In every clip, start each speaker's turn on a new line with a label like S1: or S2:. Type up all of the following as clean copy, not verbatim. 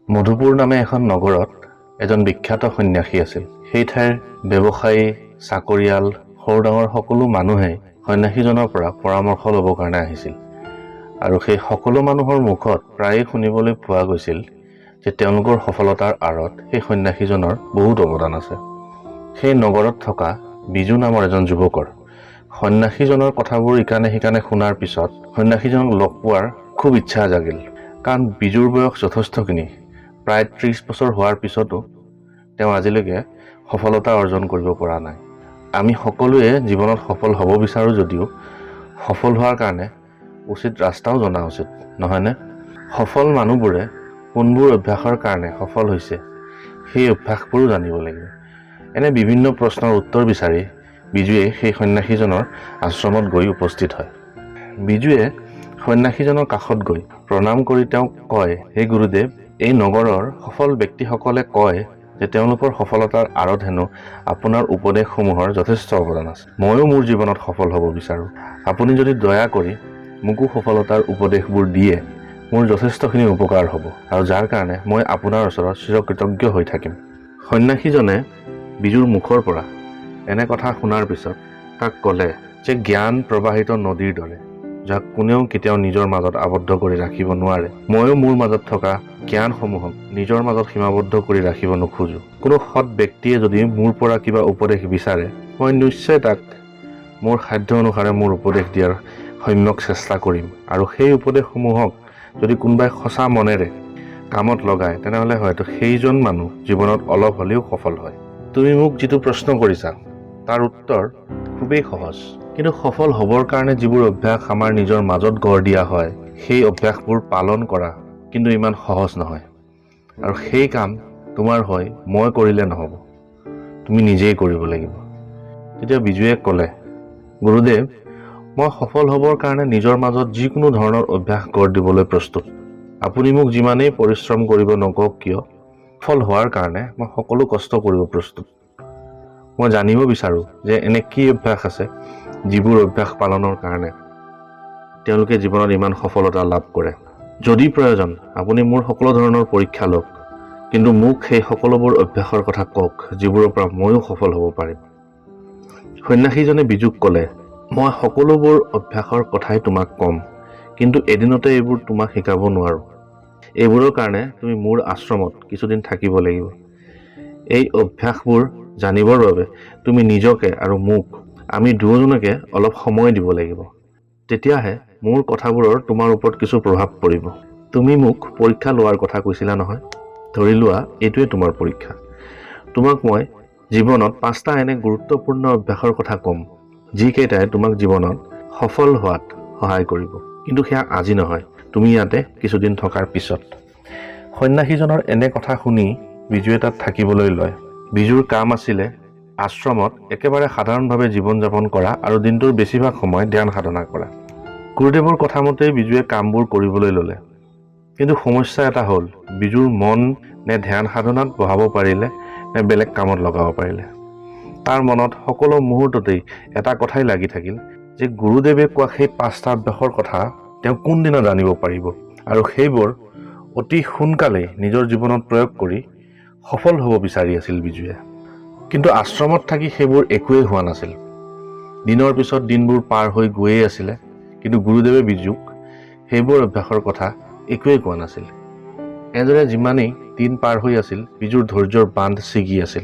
S1: মধুপুৰ নামে এখন নগৰত এজন বিখ্যাত সন্যাসী আছিল। সেই ঠাইৰ ব্যৱসায়ী, চাকৰিয়াল, সৰু ডাঙৰ সকলো মানুহে সন্যাসীজনৰ পৰা পৰামৰ্শ ল'বৰ কাৰণে আহিছিল। আৰু সেই সকলো মানুহৰ মুখত প্ৰায়ে শুনিবলৈ পোৱা গৈছিল যে তেওঁলোকৰ সফলতাৰ আঁৰত সেই সন্যাসীজনৰ বহুত অৱদান আছে। সেই নগৰত থকা বিজু নামৰ এজন যুৱকৰ সন্যাসীজনৰ কথাবোৰ ইকানে সিকানে শুনাৰ পিছত সন্যাসীজনক লগ পোৱাৰ খুব ইচ্ছা জাগিল। কাৰণ বিজুৰ বয়স যথেষ্টখিনি, প্ৰায় 30 বছৰ হোৱাৰ পিছতো তেওঁ আজিলৈকে সফলতা অৰ্জন কৰিব পৰা নাই। আমি সকলোৱে জীৱনত সফল হ'ব বিচাৰোঁ যদিও সফল হোৱাৰ কাৰণে উচিত ৰাস্তাও জনা উচিত, নহয়নে? সফল মানুহবোৰে কোনবোৰ অভ্যাসৰ কাৰণে সফল হৈছে সেই অভ্যাসবোৰো জানিব লাগিব। এনে বিভিন্ন প্ৰশ্নৰ উত্তৰ বিচাৰি বিজুৱে সেই সন্যাসীজনৰ আশ্ৰমত গৈ উপস্থিত হয়। বিজুৱে সন্যাসীজনৰ কাষত গৈ প্ৰণাম কৰি তেওঁক কয়, হে গুৰুদেৱ, এই নগৰৰ সফল ব্যক্তিসকলে কয় যে তেওঁলোকৰ সফলতাৰ আঁৰত হেনো আপোনাৰ উপদেশসমূহৰ যথেষ্ট অৱদান আছে। ময়ো মোৰ জীৱনত সফল হ'ব বিচাৰোঁ। আপুনি যদি দয়া কৰি মোকো সফলতাৰ উপদেশবোৰ দিয়ে মোৰ যথেষ্টখিনি উপকাৰ হ'ব, আৰু যাৰ কাৰণে মই আপোনাৰ ওচৰত চিৰকৃতজ্ঞ হৈ থাকিম। সন্যাসীজনে বিজুৰ মুখৰ পৰা এনে কথা শুনাৰ পিছত তাক ক'লে যে জ্ঞান প্ৰবাহিত নদীৰ দৰে, যাক কোনেও কেতিয়াও নিজৰ মাজত আবদ্ধ কৰি ৰাখিব নোৱাৰে। ময়ো মোৰ মাজত থকা জ্ঞানসমূহক নিজৰ মাজত সীমাবদ্ধ কৰি ৰাখিব নোখোজো। কোনো সৎ ব্যক্তিয়ে যদি মোৰ পৰা কিবা উপদেশ বিচাৰে মই নিশ্চয় তাক মোৰ সাধ্য অনুসাৰে মোৰ উপদেশ দিয়াৰ সম্যক চেষ্টা কৰিম। আৰু সেই উপদেশসমূহক যদি কোনোবাই সঁচা মনেৰে কামত লগায় তেনেহ'লে হয়তো সেইজন মানুহ জীৱনত অলপ হ'লেও সফল হয়। তুমি মোক যিটো প্ৰশ্ন কৰিছা তাৰ উত্তৰ খুবেই সহজ। কিন্তু সফল হ'বৰ কাৰণে যিবোৰ অভ্যাস আমাৰ নিজৰ মাজত গঢ় দিয়া হয় সেই অভ্যাসবোৰ পালন কৰা কিন্তু ইমান সহজ নহয়। আৰু সেই কাম তোমাৰ হয় মই কৰিলে নহ'ব, তুমি নিজেই কৰিব লাগিব। তেতিয়া বিজুৱে ক'লে, গুৰুদেৱ, মই সফল হ'বৰ কাৰণে নিজৰ মাজত যিকোনো ধৰণৰ অভ্যাস গঢ় দিবলৈ প্ৰস্তুত। আপুনি মোক যিমানেই পৰিশ্ৰম কৰিব নকওক কিয় সফল হোৱাৰ কাৰণে মই সকলো কষ্ট কৰিব প্ৰস্তুত। মই জানিব বিচাৰোঁ যে এনে কি অভ্যাস আছে যিবোৰ অভ্যাস পালনৰ কাৰণে তেওঁলোকে জীৱনত ইমান সফলতা লাভ কৰে। যদি প্ৰয়োজন আপুনি মোৰ সকলো ধৰণৰ পৰীক্ষা লওক, কিন্তু মোক সেই সকলোবোৰ অভ্যাসৰ কথা কওক যিবোৰৰ পৰা ময়ো সফল হ'ব পাৰিম। সন্যাসীজনে বিজুক ক'লে, মই সকলোবোৰ অভ্যাসৰ কথাই তোমাক ক'ম, কিন্তু এদিনতে এইবোৰ তোমাক শিকাব নোৱাৰোঁ। এইবোৰৰ কাৰণে তুমি মোৰ আশ্ৰমত কিছুদিন থাকিব লাগিব। এই অভ্যাসবোৰ জানিবৰ বাবে তুমি নিজকে আৰু মোক, আমি দুয়োজনকে অলপ সময় দিব লাগিব। তেতিয়াহে মোৰ কথাবোৰৰ তোমাৰ ওপৰত কিছু প্ৰভাৱ পৰিব। তুমি মোক পৰীক্ষা লোৱাৰ কথা কৈছিলা নহয়, ধৰি লোৱা এইটোৱে তোমাৰ পৰীক্ষা। তোমাক মই জীৱনত 5টা এনে গুৰুত্বপূৰ্ণ অভ্যাসৰ কথা ক'ম যিকেইটাই তোমাক জীৱনত সফল হোৱাত সহায় কৰিব। কিন্তু সেয়া আজি নহয়, তুমি ইয়াতে কিছুদিন থকাৰ পিছত। সন্যাসীজনৰ এনে কথা শুনি বিজুৱে তাত থাকিবলৈ লয়। বিজুৰ কাম আছিলে আশ্ৰমত একেবাৰে সাধাৰণভাৱে জীৱন যাপন কৰা আৰু দিনটোৰ বেছিভাগ সময় ধ্যান সাধনা কৰা। গুৰুদেৱৰ কথা মতেই বিজুৱে কামবোৰ কৰিবলৈ ল'লে। কিন্তু সমস্যা এটা হ'ল, বিজুৰ মন নে ধ্যান সাধনাত বহাব পাৰিলে নে বেলেগ কামত লগাব পাৰিলে। তাৰ মনত সকলো মুহূৰ্ততেই এটা কথাই লাগি থাকিল যে গুৰুদেৱে কোৱা সেই 5টা অভ্যাসৰ কথা তেওঁ কোনদিনা জানিব পাৰিব, আৰু সেইবোৰ অতি সোনকালেই নিজৰ জীৱনত প্ৰয়োগ কৰি সফল হ'ব বিচাৰি আছিল বিজুৱে। কিন্তু আশ্ৰমত থাকি সেইবোৰ একোৱেই হোৱা নাছিল। দিনৰ পিছত দিনবোৰ পাৰ হৈ গৈয়ে আছিলে, কিন্তু গুৰুদেৱে বিজুক সেইবোৰ অভ্যাসৰ কথা একোৱেই কোৱা নাছিল। এনেদৰে যিমানেই দিন পাৰ হৈ আছিল বিজুৰ ধৈৰ্যৰ বান্ধ ছিগি আছিল।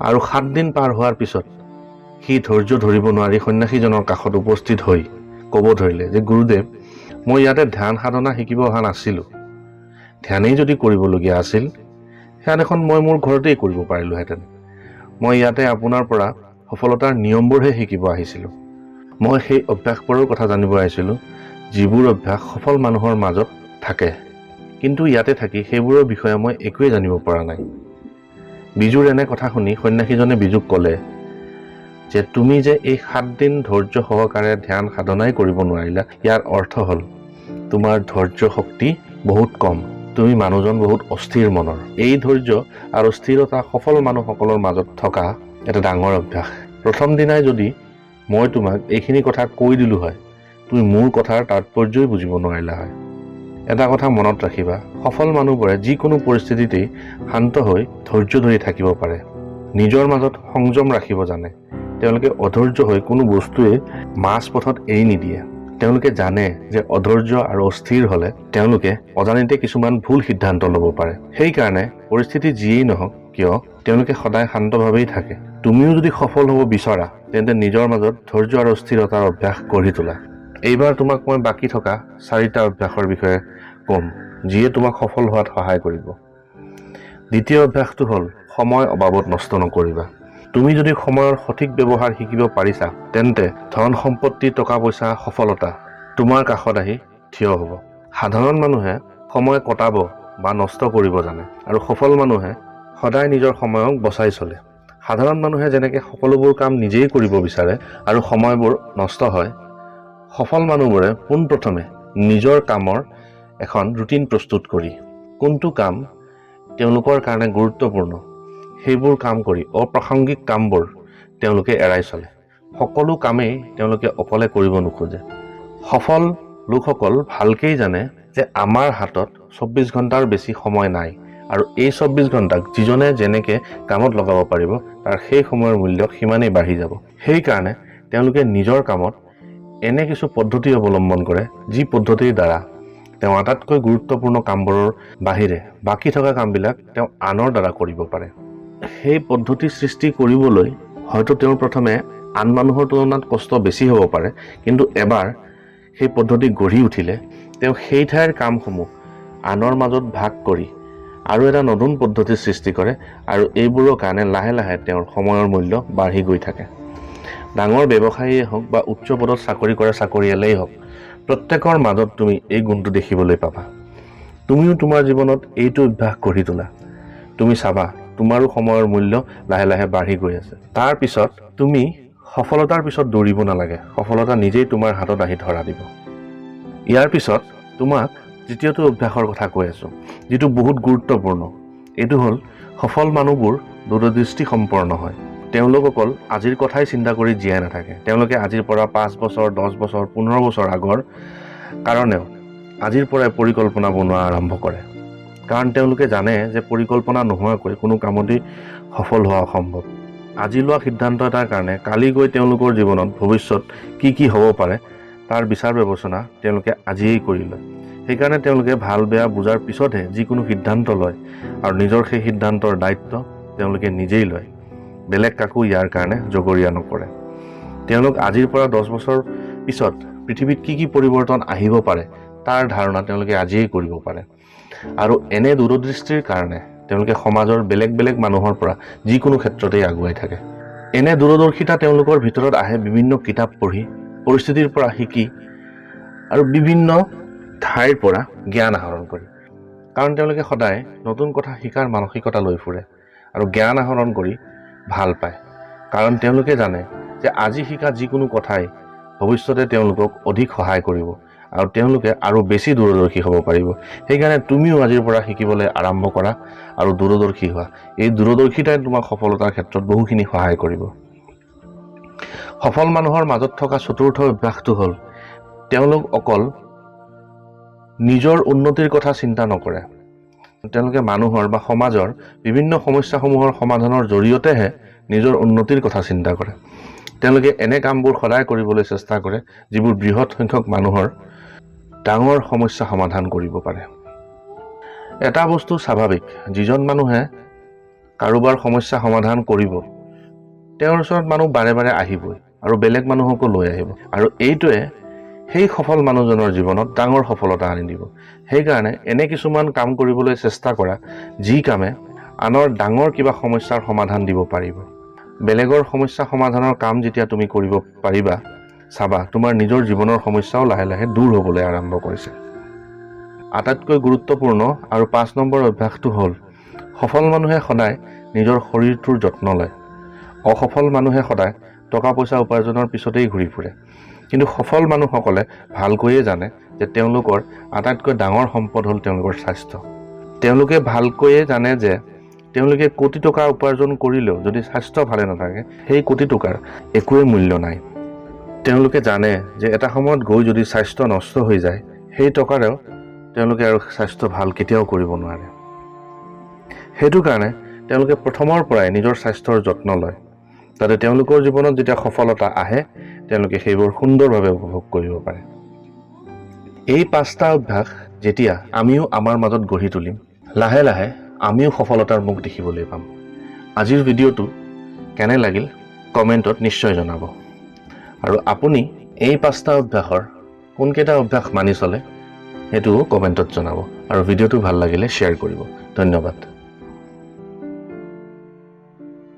S1: আৰু 7 দিন পাৰ হোৱাৰ পিছত সি ধৈৰ্য ধৰিব নোৱাৰি সন্যাসীজনৰ কাষত উপস্থিত হৈ ক'ব ধৰিলে যে গুৰুদেৱ, মই ইয়াতে ধ্যান সাধনা শিকিব অহা নাছিলোঁ। ধ্যানেই যদি কৰিবলগীয়া আছিল সেয়া দেখোন মই মোৰ ঘৰতেই কৰিব পাৰিলোহেঁতেন। মই ইয়াতে আপোনাৰ পৰা সফলতাৰ নিয়মবোৰহে শিকিব আহিছিলোঁ। মই সেই অভ্যাসবোৰৰ কথা জানিব আহিছিলোঁ যিবোৰ অভ্যাস সফল মানুহৰ মাজত থাকে, কিন্তু ইয়াতে থাকি সেইবোৰৰ বিষয়ে মই একোৱেই জানিব পৰা নাই। বিজুৰ এনে কথা শুনি সন্যাসীজনে বিজুক ক'লে যে তুমি যে এই 7 দিন ধৈৰ্য সহকাৰে ধ্যান সাধনাই কৰিব নোৱাৰিলা, ইয়াৰ অৰ্থ হ'ল তোমাৰ ধৈৰ্য শক্তি বহুত কম, তুমি মানুহজন বহুত অস্থিৰ মনৰ। এই ধৈৰ্য আৰু স্থিৰতা সফল মানুহসকলৰ মাজত থকা এটা ডাঙৰ অভ্যাস। প্ৰথম দিনাই যদি মই তোমাক এইখিনি কথা কৈ দিলোঁ হয়, তুমি মোৰ কথাৰ তাৎপৰ্যই বুজিব নোৱাৰিলা হয়। এটা কথা মনত ৰাখিবা, সফল মানুহবোৰে যিকোনো পৰিস্থিতিতেই শান্ত হৈ ধৈৰ্য ধৰি থাকিব পাৰে। নিজৰ মাজত সংযম ৰাখিব জানে। তেওঁলোকে অধৈৰ্য হৈ কোনো বস্তুৱে মাজ পথত এৰি নিদিয়ে। তেওঁলোকে জানে যে অধৈৰ্য আৰু অস্থিৰ হ'লে তেওঁলোকে অজানিতে কিছুমান ভুল সিদ্ধান্ত ল'ব পাৰে। সেইকাৰণে পৰিস্থিতি যিয়েই নহওক কিয় তেওঁলোকে সদায় শান্তভাৱেই থাকে। তুমিও যদি সফল হ'ব বিচৰা তেন্তে নিজৰ মাজত ধৈৰ্য আৰু স্থিৰতাৰ অভ্যাস গঢ়ি তোলা। এইবাৰ তোমাক মই বাকী থকা 4টা অভ্যাসৰ বিষয়ে ক'ম, যিয়ে তোমাক সফল হোৱাত সহায় কৰিব। দ্বিতীয় অভ্যাসটো হ'ল সময় অবাবত নষ্ট নকৰিবা। তুমি যদি সময়ৰ সঠিক ব্যৱহাৰ শিকিব পাৰিছা তেন্তে ধন সম্পত্তি, টকা পইচা, সফলতা তোমাৰ কাষত আহি থিয় হ'ব। সাধাৰণ মানুহে সময় কটাব বা নষ্ট কৰিব জানে, আৰু সফল মানুহে সদায় নিজৰ সময়ক বচাই চলে। সাধাৰণ মানুহে যেনেকৈ সকলোবোৰ কাম নিজেই কৰিব বিচাৰে আৰু সময়বোৰ নষ্ট হয়, সফল মানুহবোৰে পোনপ্ৰথমে নিজৰ কামৰ এখন ৰুটিন প্ৰস্তুত কৰি কোনটো কাম তেওঁলোকৰ কাৰণে গুৰুত্বপূৰ্ণ সেইবোৰ কাম কৰি অপ্ৰাসংগিক কামবোৰ তেওঁলোকে এৰাই চলে। সকলো কামেই তেওঁলোকে অকলে কৰিব নোখোজে। সফল লোকসকল ভালকেই জানে যে আমাৰ হাতত 24 ঘণ্টাৰ বেছি সময় নাই, আৰু এই 24 ঘণ্টাক যিজনে যেনেকৈ কামত লগাব পাৰিব তাৰ সেই সময়ৰ মূল্য সিমানেই বাঢ়ি যাব। সেইকাৰণে তেওঁলোকে নিজৰ কামত এনে কিছু পদ্ধতি অৱলম্বন কৰে যি পদ্ধতিৰ দ্বাৰা তেওঁ আটাইতকৈ গুৰুত্বপূৰ্ণ কামবোৰৰ বাহিৰে বাকী থকা কামবিলাক তেওঁ আনৰ দ্বাৰা কৰিব পাৰে। সেই পদ্ধতি সৃষ্টি কৰিবলৈ হয়তো তেওঁৰ প্ৰথমে আন মানুহৰ তুলনাত কষ্ট বেছি হ'ব পাৰে, কিন্তু এবাৰ সেই পদ্ধতি গঢ়ি উঠিলে তেওঁ সেই ঠাইৰ কামসমূহ আনৰ মাজত ভাগ কৰি আৰু এটা নতুন পদ্ধতিৰ সৃষ্টি কৰে, আৰু এইবোৰৰ কাৰণে লাহে লাহে তেওঁৰ সময়ৰ মূল্য বাঢ়ি গৈ থাকে। ডাঙৰ ব্যৱসায়ীয়ে হওক বা উচ্চ পদত চাকৰি কৰা চাকৰিয়ালেই হওক, প্ৰত্যেকৰ মাজত তুমি এই গুণটো দেখিবলৈ পাবা। তুমিও তোমাৰ জীৱনত এইটো অভ্যাস গঢ়ি তোলা। তুমি চাবা তোমাৰো সময়ৰ মূল্য লাহে লাহে বাঢ়ি গৈ আছে। তাৰ পিছত তুমি সফলতাৰ পিছত দৌৰিব নালাগে, সফলতা নিজেই তোমাৰ হাতত আহি ধৰা দিব। ইয়াৰ পিছত তোমাক তৃতীয়টো অভ্যাসৰ কথা কৈ আছোঁ, যিটো বহুত গুৰুত্বপূৰ্ণ। এইটো হ'ল সফল মানুহবোৰ দূৰদৃষ্টি সম্পন্ন হয়। তেওঁলোক অকল আজিৰ কথাই চিন্তা কৰি জীয়াই নাথাকে। তেওঁলোকে আজিৰ পৰা 5 বছৰ, 10 বছৰ, 15 বছৰ আগৰ কাৰণেও আজিৰ পৰাই পৰিকল্পনা বনোৱা আৰম্ভ কৰে। কাৰণ তেওঁলোকে জানে যে পৰিকল্পনা নোহোৱাকৈ কোনো কামতেই সফল হোৱা অসম্ভৱ। আজি লোৱা সিদ্ধান্ত এটাৰ কাৰণে কালি গৈ তেওঁলোকৰ জীৱনত ভৱিষ্যত কি কি হ'ব পাৰে তাৰ বিচাৰ বিবেচনা তেওঁলোকে আজিয়েই কৰি লয়। সেইকাৰণে তেওঁলোকে ভাল বেয়া বুজাৰ পিছতহে যিকোনো সিদ্ধান্ত লয়, আৰু নিজৰ সেই সিদ্ধান্তৰ দায়িত্ব তেওঁলোকে নিজেই লয়। বেলেগ কাকো ইয়াৰ কাৰণে জগৰীয়া নকৰে। তেওঁলোক আজিৰ পৰা 10 বছৰ পিছত পৃথিৱীত কি কি পৰিৱৰ্তন আহিব পাৰে তাৰ ধাৰণা তেওঁলোকে আজিয়েই কৰিব পাৰে, আৰু এনে দূৰদৃষ্টিৰ কাৰণে তেওঁলোকে সমাজৰ বেলেগ বেলেগ মানুহৰ পৰা যিকোনো ক্ষেত্ৰতেই আগুৱাই থাকে। এনে দূৰদৰ্শিতা তেওঁলোকৰ ভিতৰত আহে বিভিন্ন কিতাপ পঢ়ি, পৰিস্থিতিৰ পৰা শিকি, আৰু বিভিন্ন ঠাইৰ পৰা জ্ঞান আহৰণ কৰি। কাৰণ তেওঁলোকে সদায় নতুন কথা শিকাৰ মানসিকতা লৈ ফুৰে আৰু জ্ঞান আহৰণ কৰি ভাল পায়। কাৰণ তেওঁলোকে জানে যে আজি শিকা যিকোনো কথাই ভৱিষ্যতে তেওঁলোকক অধিক সহায় কৰিব, আৰু তেওঁলোকে আৰু বেছি দূৰদৰ্শী হ'ব পাৰিব। সেইকাৰণে তুমিও আজিৰ পৰা শিকিবলৈ আৰম্ভ কৰা আৰু দূৰদৰ্শী হোৱা। এই দূৰদৰ্শিতাই তোমাক সফলতাৰ ক্ষেত্ৰত বহুখিনি সহায় কৰিব। সফল মানুহৰ মাজত থকা চতুৰ্থ অভ্যাসটো হ'ল তেওঁলোক অকল নিজৰ উন্নতিৰ কথা চিন্তা নকৰে। তেওঁলোকে মানুহৰ বা সমাজৰ বিভিন্ন সমস্যাসমূহৰ সমাধানৰ জৰিয়তেহে নিজৰ উন্নতিৰ কথা চিন্তা কৰে। তেওঁলোকে এনে কামবোৰ সদায় কৰিবলৈ চেষ্টা কৰে যিবোৰ বৃহৎ সংখ্যক মানুহৰ ডাঙৰ সমস্যা সমাধান কৰিব পাৰে। এটা বস্তু স্বাভাৱিক, যিজন মানুহে কাৰোবাৰ সমস্যা সমাধান কৰিব তেওঁৰ ওচৰত মানুহ বাৰে বাৰে আহিবই, আৰু বেলেগ মানুহকো লৈ আহিব, আৰু এইটোৱে সেই সফল মানুহজনৰ জীৱনত ডাঙৰ সফলতা আনি দিব। সেইকাৰণে এনে কিছুমান কাম কৰিবলৈ চেষ্টা কৰা যি কামে আনৰ ডাঙৰ কিবা সমস্যাৰ সমাধান দিব পাৰিব। বেলেগৰ সমস্যা সমাধানৰ কাম যেতিয়া তুমি কৰিব পাৰিবা, চাবা তোমাৰ নিজৰ জীৱনৰ সমস্যাও লাহে লাহে দূৰ হ'বলৈ আৰম্ভ কৰিছে। আটাইতকৈ গুৰুত্বপূৰ্ণ আৰু 5 নম্বৰ অভ্যাসটো হ'ল সফল মানুহে সদায় নিজৰ শৰীৰটোৰ যত্ন লয়। অসফল মানুহে সদায় টকা পইচা উপাৰ্জনৰ পিছতেই ঘূৰি ফুৰে। কিন্তু সফল মানুহসকলে ভালকৈয়ে জানে যে তেওঁলোকৰ আটাইতকৈ ডাঙৰ সম্পদ হ'ল তেওঁলোকৰ স্বাস্থ্য। তেওঁলোকে ভালকৈয়ে জানে যে তেওঁলোকে কোটি টকা উপাৰ্জন কৰিলেও যদি স্বাস্থ্য ভালে নাথাকে সেই কোটি টকাৰ একোৱেই মূল্য নাই। তেওঁলোকে জানে যে এটা সময়ত গৈ যদি স্বাস্থ্য নষ্ট হৈ যায় সেই টকাৰেও তেওঁলোকে আৰু স্বাস্থ্য ভাল কেতিয়াও কৰিব নোৱাৰে। সেইটো কাৰণে তেওঁলোকে প্ৰথমৰ পৰাই নিজৰ স্বাস্থ্যৰ যত্ন লয়, যাতে তেওঁলোকৰ জীৱনত যেতিয়া সফলতা আহে তেওঁলোকে সেইবোৰ সুন্দৰভাৱে উপভোগ কৰিব পাৰে। এই 5টা অভ্যাস যেতিয়া আমিও আমাৰ মাজত গঢ়ি তুলিম, লাহে লাহে আমিও সফলতাৰ মুখ দেখিবলৈ পাম। আজিৰ ভিডিঅ'টো কেনে লাগিল কমেণ্টত নিশ্চয় জনাব। আৰু আপুনি এই 5টা অভ্যাসৰ কোনকেইটা অভ্যাস মানি চলে সেইটোও কমেণ্টত জনাব। আৰু ভিডিঅ'টো ভাল লাগিলে শ্বেয়াৰ কৰিব। ধন্যবাদ।